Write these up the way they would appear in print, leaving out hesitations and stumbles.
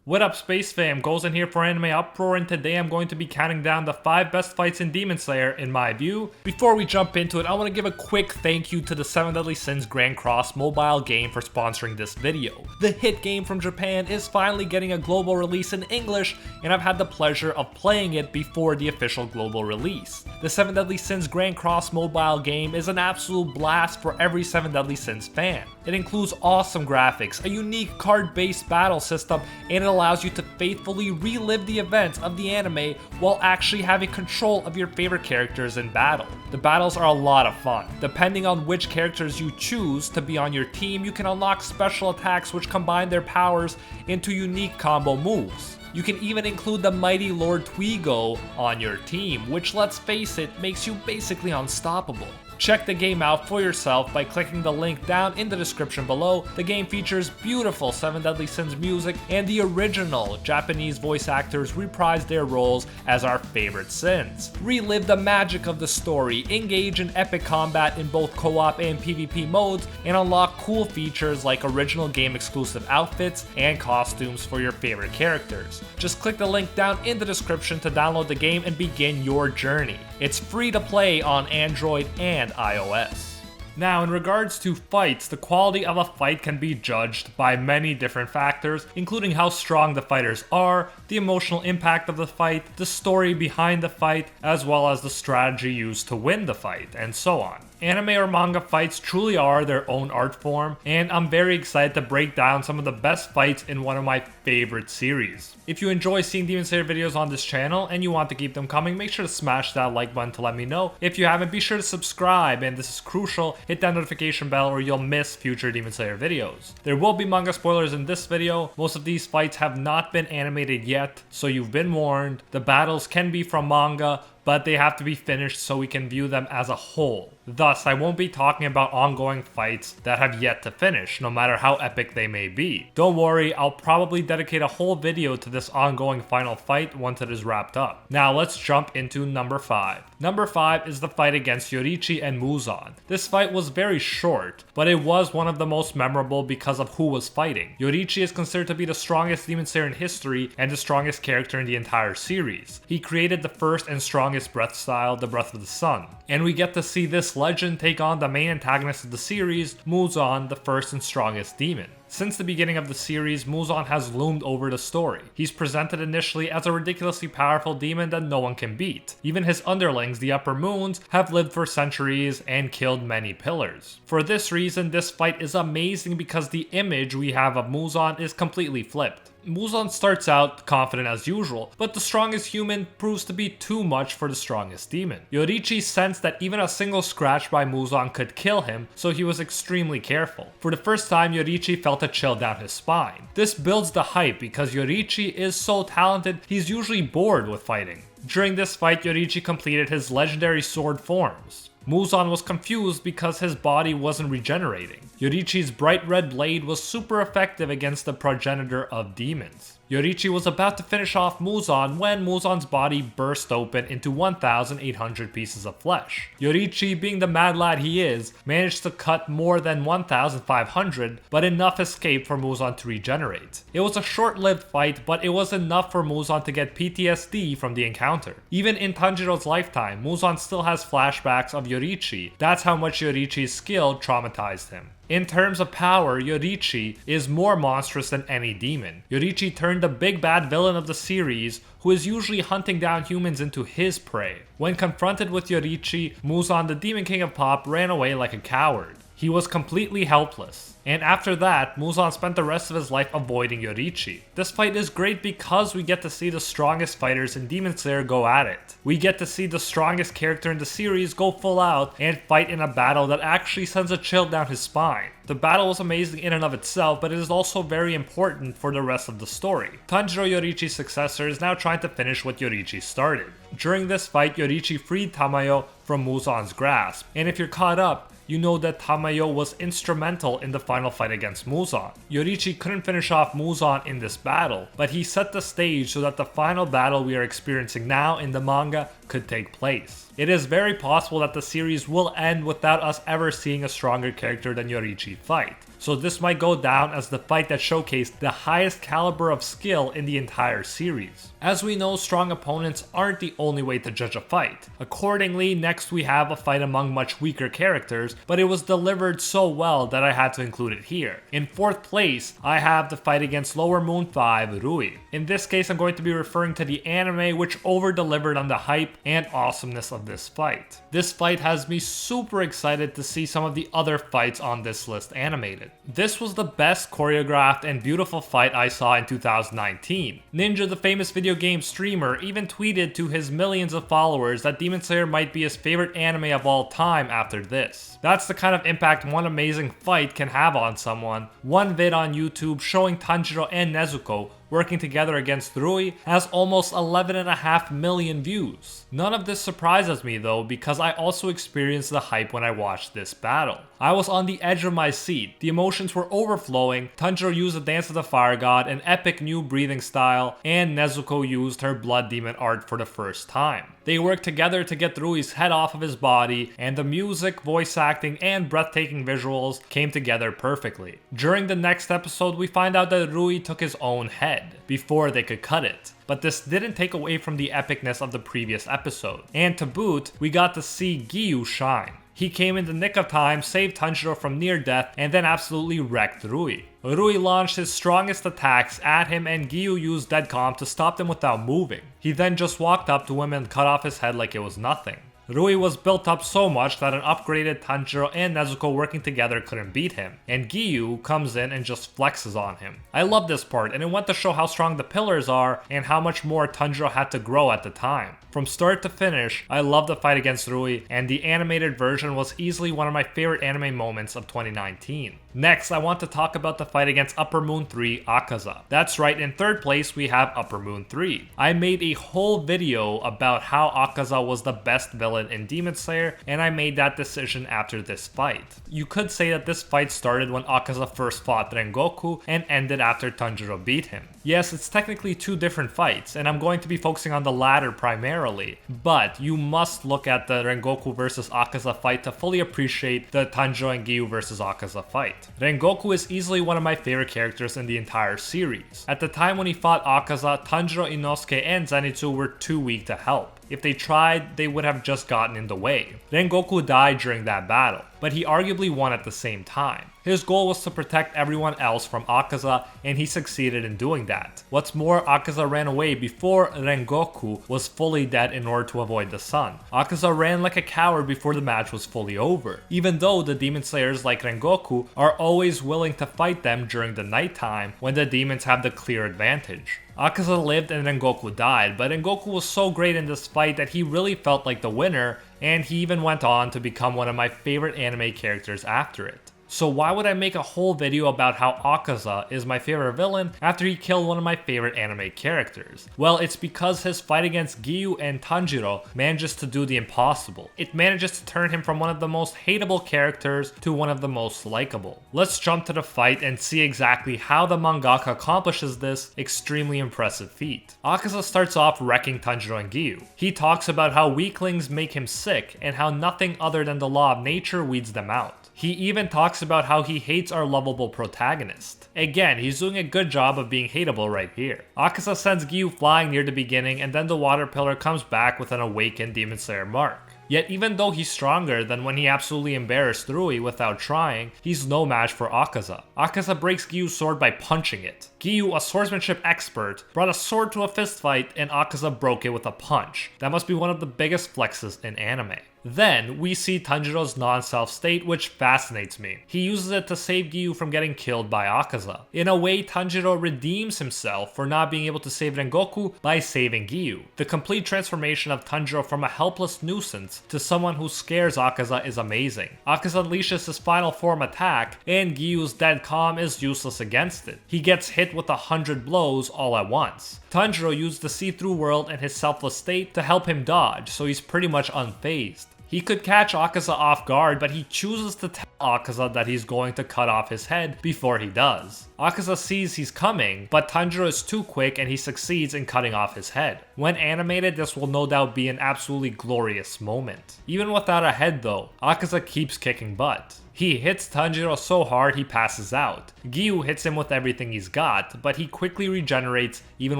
What up, Space Fam? Goes in here for AnimeUproar, and today I'm going to be counting down the 5 best fights in Demon Slayer in my view. Before we jump into it, I want to give a quick thank you to the 7 Deadly Sins Grand Cross mobile game for sponsoring this video. The hit game from Japan is finally getting a global release in English, and I've had the pleasure of playing it before the official global release. The 7 Deadly Sins Grand Cross mobile game is an absolute blast for every 7 Deadly Sins fan. It includes awesome graphics, a unique card-based battle system, and it allows you to faithfully relive the events of the anime while actually having control of your favorite characters in battle. The battles are a lot of fun. Depending on which characters you choose to be on your team, you can unlock special attacks which combine their powers into unique combo moves. You can even include the mighty Lord Twigo on your team, which, let's face it, makes you basically unstoppable. Check the game out for yourself by clicking the link down in the description below. The game features beautiful 7 Deadly Sins music, and the original Japanese voice actors reprise their roles as our favorite sins. Relive the magic of the story, engage in epic combat in both co-op and PvP modes, and unlock cool features like original game exclusive outfits and costumes for your favorite characters. Just click the link down in the description to download the game and begin your journey. It's free to play on Android and iOS. Now, in regards to fights, the quality of a fight can be judged by many different factors, including how strong the fighters are, the emotional impact of the fight, the story behind the fight, as well as the strategy used to win the fight, and so on. Anime or manga fights truly are their own art form, and I'm very excited to break down some of the best fights in one of my favorite series. If you enjoy seeing Demon Slayer videos on this channel and you want to keep them coming, make sure to smash that like button to let me know. If you haven't, be sure to subscribe, and this is crucial, hit that notification bell or you'll miss future Demon Slayer videos. There will be manga spoilers in this video. Most of these fights have not been animated yet, so you've been warned. The battles can be from manga, but they have to be finished so we can view them as a whole. Thus, I won't be talking about ongoing fights that have yet to finish, no matter how epic they may be. Don't worry, I'll probably dedicate a whole video to this ongoing final fight once it is wrapped up. Now let's jump into number 5. Number 5 is the fight against Yoriichi and Muzan. This fight was very short, but it was one of the most memorable because of who was fighting. Yoriichi is considered to be the strongest Demon Slayer in history and the strongest character in the entire series. He created the first and strongest breath style, the Breath of the Sun. And we get to see this legend take on the main antagonist of the series, Muzan, the first and strongest demon. Since the beginning of the series, Muzan has loomed over the story. He's presented initially as a ridiculously powerful demon that no one can beat. Even his underlings, the Upper Moons, have lived for centuries and killed many pillars. For this reason, this fight is amazing because the image we have of Muzan is completely flipped. Muzan starts out confident as usual, but the strongest human proves to be too much for the strongest demon. Yoriichi sensed that even a single scratch by Muzan could kill him, so he was extremely careful. For the first time, Yoriichi felt a chill down his spine. This builds the hype because Yoriichi is so talented, he's usually bored with fighting. During this fight, Yoriichi completed his legendary sword forms. Muzan was confused because his body wasn't regenerating. Yoriichi's bright red blade was super effective against the progenitor of demons. Yoriichi was about to finish off Muzan when Muzan's body burst open into 1,800 pieces of flesh. Yoriichi, being the mad lad he is, managed to cut more than 1,500, but enough escaped for Muzan to regenerate. It was a short-lived fight, but it was enough for Muzan to get PTSD from the encounter. Even in Tanjiro's lifetime, Muzan still has flashbacks of Yoriichi. That's how much Yoriichi's skill traumatized him. In terms of power, Yoriichi is more monstrous than any demon. Yoriichi turned the big bad villain of the series, who is usually hunting down humans, into his prey. When confronted with Yoriichi, Muzan, the Demon King of Pop, ran away like a coward. He was completely helpless. And after that, Muzan spent the rest of his life avoiding Yoriichi. This fight is great because we get to see the strongest fighters in Demon Slayer go at it. We get to see the strongest character in the series go full out and fight in a battle that actually sends a chill down his spine. The battle was amazing in and of itself, but it is also very important for the rest of the story. Tanjiro, Yoriichi's successor, is now trying to finish what Yoriichi started. During this fight, Yoriichi freed Tamayo from Muzan's grasp, and if you're caught up, you know that Tamayo was instrumental in the final fight against Muzan. Yoriichi couldn't finish off Muzan in this battle, but he set the stage so that the final battle we are experiencing now in the manga could take place. It is very possible that the series will end without us ever seeing a stronger character than Yoriichi fight. so this might go down as the fight that showcased the highest caliber of skill in the entire series. As we know, strong opponents aren't the only way to judge a fight. Accordingly, next we have a fight among much weaker characters, but it was delivered so well that I had to include it here. In 4th place, I have the fight against Lower Moon 5, Rui. In this case, I'm going to be referring to the anime which over-delivered on the hype and awesomeness of this fight. This fight has me super excited to see some of the other fights on this list animated. This was the best choreographed and beautiful fight I saw in 2019. Ninja, the famous video game streamer, even tweeted to his millions of followers that Demon Slayer might be his favorite anime of all time after this. That's the kind of impact one amazing fight can have on someone. One vid on YouTube showing Tanjiro and Nezuko working together against Rui has almost 11.5 million views. None of this surprises me though, because I also experienced the hype when I watched this battle. I was on the edge of my seat, the emotions were overflowing, Tanjiro used the Dance of the Fire God, an epic new breathing style, and Nezuko used her Blood Demon art for the first time. They worked together to get Rui's head off of his body, and the music, voice acting, and breathtaking visuals came together perfectly. During the next episode, we find out that Rui took his own head before they could cut it. But this didn't take away from the epicness of the previous episode. And to boot, we got to see Giyu shine. He came in the nick of time, saved Tanjiro from near death, and then absolutely wrecked Rui. Rui launched his strongest attacks at him and Giyu used Dead Calm to stop them without moving. He then just walked up to him and cut off his head like it was nothing. Rui was built up so much that an upgraded Tanjiro and Nezuko working together couldn't beat him, and Giyu comes in and just flexes on him. I love this part, and it went to show how strong the pillars are and how much more Tanjiro had to grow at the time. From start to finish, I love the fight against Rui, and the animated version was easily one of my favorite anime moments of 2019. Next, I want to talk about the fight against Upper Moon 3, Akaza. That's right, in 3rd place we have Upper Moon 3. I made a whole video about how Akaza was the best villain in Demon Slayer, and I made that decision after this fight. You could say that this fight started when Akaza first fought Rengoku and ended after Tanjiro beat him. Yes, it's technically 2 different fights, and I'm going to be focusing on the latter primarily, but you must look at the Rengoku versus Akaza fight to fully appreciate the Tanjiro and Giyu versus Akaza fight. Rengoku is easily one of my favorite characters in the entire series. At the time when he fought Akaza, Tanjiro, Inosuke, and Zenitsu were too weak to help. If they tried, they would have just gotten in the way. Rengoku died during that battle, but he arguably won at the same time. His goal was to protect everyone else from Akaza, and he succeeded in doing that. What's more, Akaza ran away before Rengoku was fully dead in order to avoid the sun. Akaza ran like a coward before the match was fully over, even though the demon slayers like Rengoku are always willing to fight them during the nighttime when the demons have the clear advantage. Akaza lived and Rengoku died, but Rengoku was so great in this fight that he really felt like the winner, and he even went on to become one of my favorite anime characters after it. So why would I make a whole video about how Akaza is my favorite villain after he killed one of my favorite anime characters? Well, it's because his fight against Giyu and Tanjiro manages to do the impossible. It manages to turn him from one of the most hateable characters to one of the most likable. Let's jump to the fight and see exactly how the mangaka accomplishes this extremely impressive feat. Akaza starts off wrecking Tanjiro and Giyu. He talks about how weaklings make him sick and how nothing other than the law of nature weeds them out. He even talks about how he hates our lovable protagonist. Again, he's doing a good job of being hateable right here. Akaza sends Giyu flying near the beginning, and then the water pillar comes back with an awakened Demon Slayer mark. Yet even though he's stronger than when he absolutely embarrassed Rui without trying, he's no match for Akaza. Akaza breaks Giyu's sword by punching it. Giyu, a swordsmanship expert, brought a sword to a fistfight and Akaza broke it with a punch. That must be one of the biggest flexes in anime. Then, we see Tanjiro's non-self state, which fascinates me. He uses it to save Giyu from getting killed by Akaza. In a way, Tanjiro redeems himself for not being able to save Rengoku by saving Giyu. The complete transformation of Tanjiro from a helpless nuisance to someone who scares Akaza is amazing. Akaza unleashes his final form attack, and Giyu's dead calm is useless against it. He gets hit with 100 blows all at once. Tanjiro used the see-through world and his selfless state to help him dodge, so he's pretty much unfazed. He could catch Akaza off guard, but he chooses to Akaza that he's going to cut off his head before he does. Akaza sees he's coming, but Tanjiro is too quick and he succeeds in cutting off his head. When animated, this will no doubt be an absolutely glorious moment. Even without a head though, Akaza keeps kicking butt. He hits Tanjiro so hard he passes out. Giyu hits him with everything he's got, but he quickly regenerates even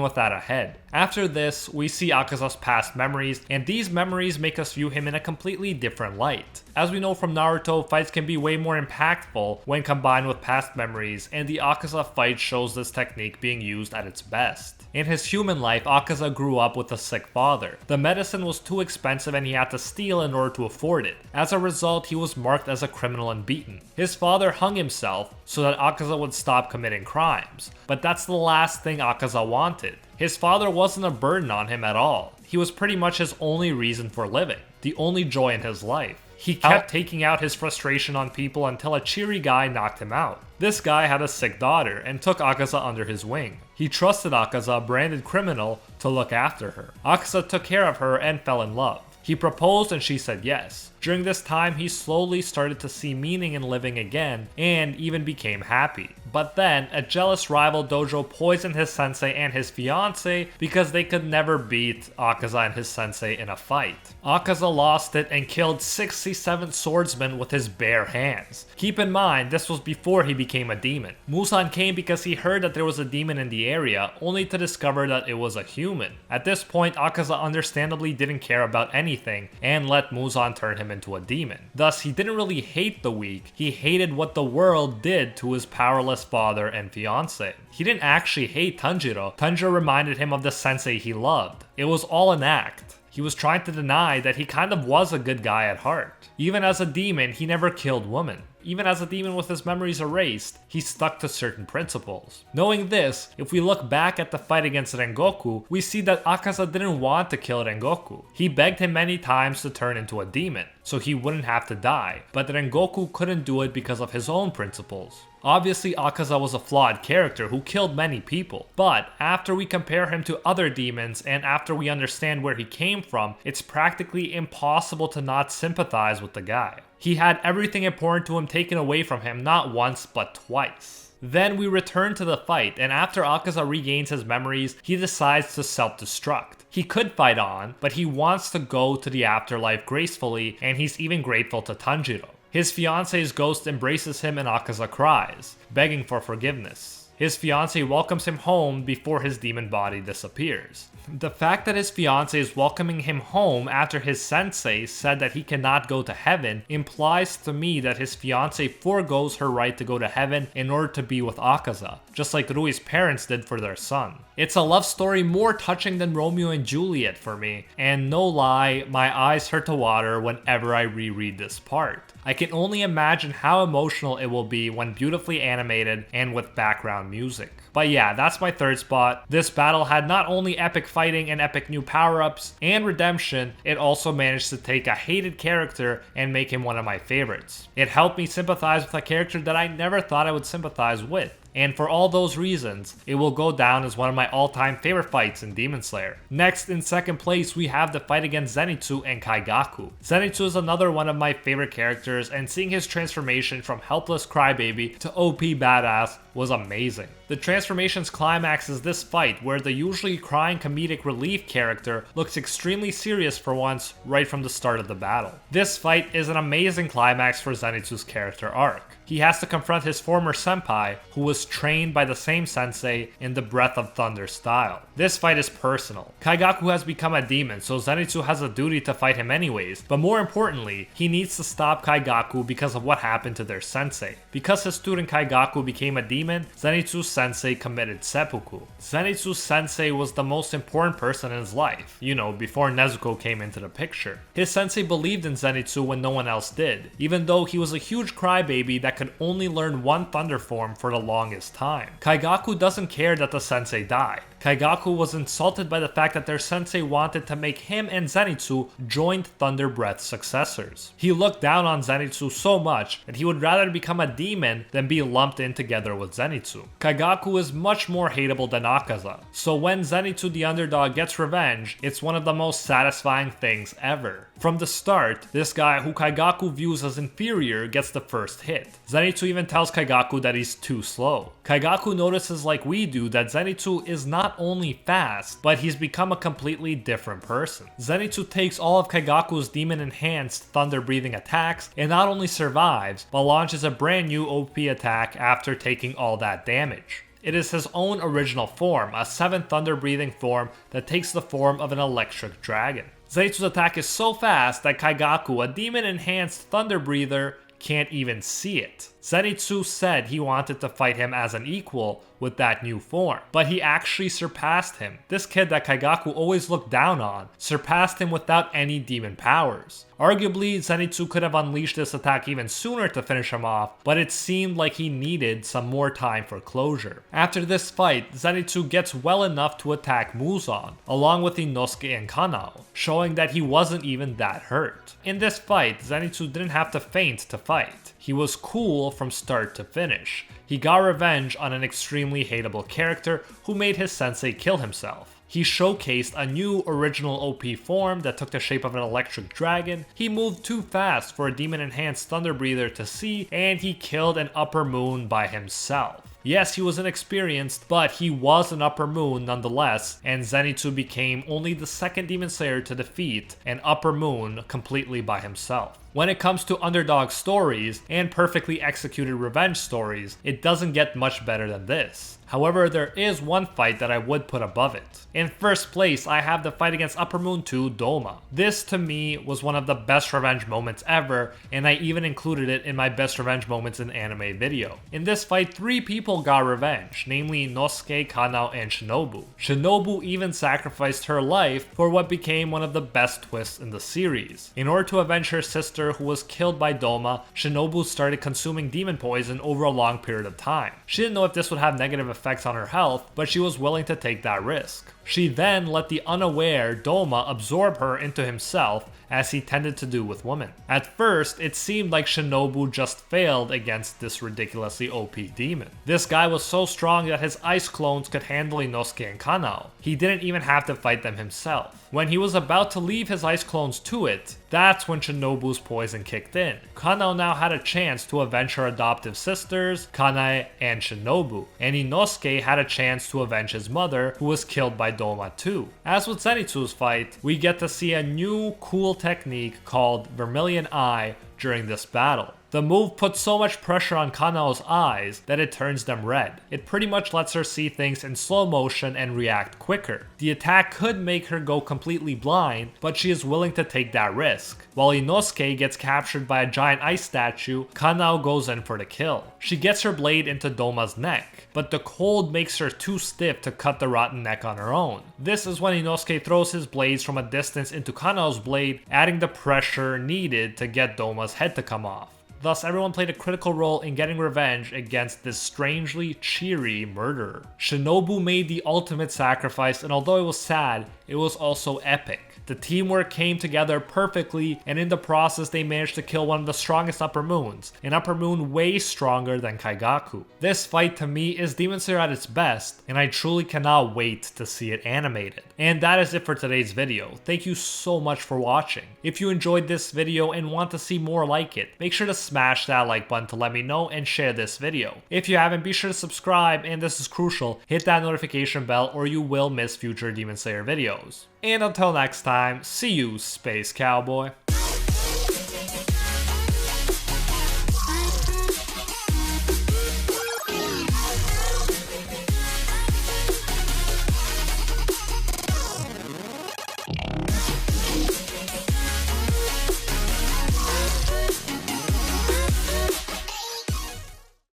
without a head. After this, we see Akaza's past memories, and these memories make us view him in a completely different light. As we know from Naruto, fights can be way more impactful when combined with past memories, and the Akaza fight shows this technique being used at its best. In his human life, Akaza grew up with a sick father. The medicine was too expensive and he had to steal in order to afford it. As a result, he was marked as a criminal and beaten. His father hung himself so that Akaza would stop committing crimes, but that's the last thing Akaza wanted. His father wasn't a burden on him at all. He was pretty much his only reason for living, the only joy in his life. He kept taking out his frustration on people until a cheery guy knocked him out. This guy had a sick daughter and took Akaza under his wing. He trusted Akaza, branded criminal, to look after her. Akaza took care of her and fell in love. He proposed and she said yes. During this time, he slowly started to see meaning in living again and even became happy. But then, a jealous rival dojo poisoned his sensei and his fiancée because they could never beat Akaza and his sensei in a fight. Akaza lost it and killed 67 swordsmen with his bare hands. Keep in mind, this was before he became a demon. Muzan came because he heard that there was a demon in the area, only to discover that it was a human. At this point, Akaza understandably didn't care about anything and let Muzan turn him into a demon. Thus, he didn't really hate the weak, he hated what the world did to his powerless father and fiancé. He didn't actually hate Tanjiro. Tanjiro reminded him of the sensei he loved. It was all an act. He was trying to deny that he kind of was a good guy at heart. Even as a demon, he never killed women. Even as a demon with his memories erased, he stuck to certain principles. Knowing this, if we look back at the fight against Rengoku, we see that Akaza didn't want to kill Rengoku. He begged him many times to turn into a demon, so he wouldn't have to die, but Rengoku couldn't do it because of his own principles. Obviously, Akaza was a flawed character who killed many people, but after we compare him to other demons and after we understand where he came from, it's practically impossible to not sympathize with the guy. He had everything important to him taken away from him not once but twice. Then we return to the fight, and after Akaza regains his memories, he decides to self-destruct. He could fight on, but he wants to go to the afterlife gracefully, and he's even grateful to Tanjiro. His fiance's ghost embraces him and Akaza cries, begging for forgiveness. His fiancée welcomes him home before his demon body disappears. The fact that his fiancée is welcoming him home after his sensei said that he cannot go to heaven implies to me that his fiancée forgoes her right to go to heaven in order to be with Akaza, just like Rui's parents did for their son. It's a love story more touching than Romeo and Juliet for me, and no lie, my eyes start to water whenever I reread this part. I can only imagine how emotional it will be when beautifully animated and with background music. But yeah, that's my third spot. This battle had not only epic fighting and epic new power-ups and redemption, it also managed to take a hated character and make him one of my favorites. It helped me sympathize with a character that I never thought I would sympathize with. And for all those reasons, it will go down as one of my all-time favorite fights in Demon Slayer. Next, in second place, we have the fight against Zenitsu and Kaigaku. Zenitsu is another one of my favorite characters, and seeing his transformation from helpless crybaby to OP badass was amazing. The transformation's climax is this fight, where the usually crying comedic relief character looks extremely serious for once right from the start of the battle. This fight is an amazing climax for Zenitsu's character arc. He has to confront his former senpai, who was trained by the same sensei in the Breath of Thunder style. This fight is personal. Kaigaku has become a demon, so Zenitsu has a duty to fight him anyways, but more importantly, he needs to stop Kaigaku because of what happened to their sensei. Because his student Kaigaku became a demon, Zenitsu's sensei committed seppuku. Zenitsu's sensei was the most important person in his life, you know, before Nezuko came into the picture. His sensei believed in Zenitsu when no one else did, even though he was a huge crybaby that could only learn one thunder form for the longest time. Kaigaku doesn't care that the sensei died. Kaigaku was insulted by the fact that their sensei wanted to make him and Zenitsu joint Thunder Breath successors. He looked down on Zenitsu so much that he would rather become a demon than be lumped in together with Zenitsu. Kaigaku is much more hateable than Akaza, so when Zenitsu the underdog gets revenge, it's one of the most satisfying things ever. From the start, this guy who Kaigaku views as inferior gets the first hit. Zenitsu even tells Kaigaku that he's too slow. Kaigaku notices like we do that Zenitsu is not only fast, but he's become a completely different person. Zenitsu takes all of Kaigaku's demon-enhanced thunder-breathing attacks and not only survives, but launches a brand new OP attack after taking all that damage. It is his own original form, a 7th thunder-breathing form that takes the form of an electric dragon. Zenitsu's attack is so fast that Kaigaku, a demon-enhanced thunder breather, can't even see it. Zenitsu said he wanted to fight him as an equal with that new form, but he actually surpassed him. This kid that Kaigaku always looked down on surpassed him without any demon powers. Arguably, Zenitsu could have unleashed this attack even sooner to finish him off, but it seemed like he needed some more time for closure. After this fight, Zenitsu gets well enough to attack Muzan, along with Inosuke and Kanao, showing that he wasn't even that hurt. In this fight, Zenitsu didn't have to faint to fight. He was cool from start to finish. He got revenge on an extremely hateable character who made his sensei kill himself. He showcased a new original OP form that took the shape of an electric dragon. He moved too fast for a demon-enhanced thunder breather to see, and he killed an upper moon by himself. Yes, he was inexperienced, but he was an upper moon nonetheless, and Zenitsu became only the second demon slayer to defeat an upper moon completely by himself. When it comes to underdog stories and perfectly executed revenge stories, it doesn't get much better than this. However, there is one fight that I would put above it. In first place, I have the fight against Upper Moon 2 Doma. This to me was one of the best revenge moments ever, and I even included it in my best revenge moments in anime video. In this fight, 3 people got revenge, namely Inosuke, Kanao, and Shinobu. Shinobu even sacrificed her life for what became one of the best twists in the series. In order to avenge her sister who was killed by Doma, Shinobu started consuming demon poison over a long period of time. She didn't know if this would have negative effects on her health, but she was willing to take that risk. She then let the unaware Doma absorb her into himself, as he tended to do with women. At first, it seemed like Shinobu just failed against this ridiculously OP demon. This guy was so strong that his ice clones could handle Inosuke and Kanao. He didn't even have to fight them himself. When he was about to leave his ice clones to it, that's when Shinobu's poison kicked in. Kanao now had a chance to avenge her adoptive sisters, Kanae and Shinobu, and Inosuke had a chance to avenge his mother, who was killed by Doma too. As with Zenitsu's fight, we get to see a new cool technique called Vermilion Eye during this battle. The move puts so much pressure on Kanao's eyes that it turns them red. It pretty much lets her see things in slow motion and react quicker. The attack could make her go completely blind, but she is willing to take that risk. While Inosuke gets captured by a giant ice statue, Kanao goes in for the kill. She gets her blade into Doma's neck, but the cold makes her too stiff to cut the rotten neck on her own. This is when Inosuke throws his blades from a distance into Kanao's blade, adding the pressure needed to get Doma's head to come off. Thus, everyone played a critical role in getting revenge against this strangely cheery murderer. Shinobu made the ultimate sacrifice, and although it was sad, it was also epic. The teamwork came together perfectly, and in the process they managed to kill one of the strongest Upper Moons, an Upper Moon way stronger than Kaigaku. This fight to me is Demon Slayer at its best, and I truly cannot wait to see it animated. And that is it for today's video. Thank you so much for watching. If you enjoyed this video and want to see more like it, make sure to smash that like button to let me know and share this video. If you haven't, be sure to subscribe, and this is crucial, hit that notification bell or you will miss future Demon Slayer videos. And until next time, see you, Space Cowboy.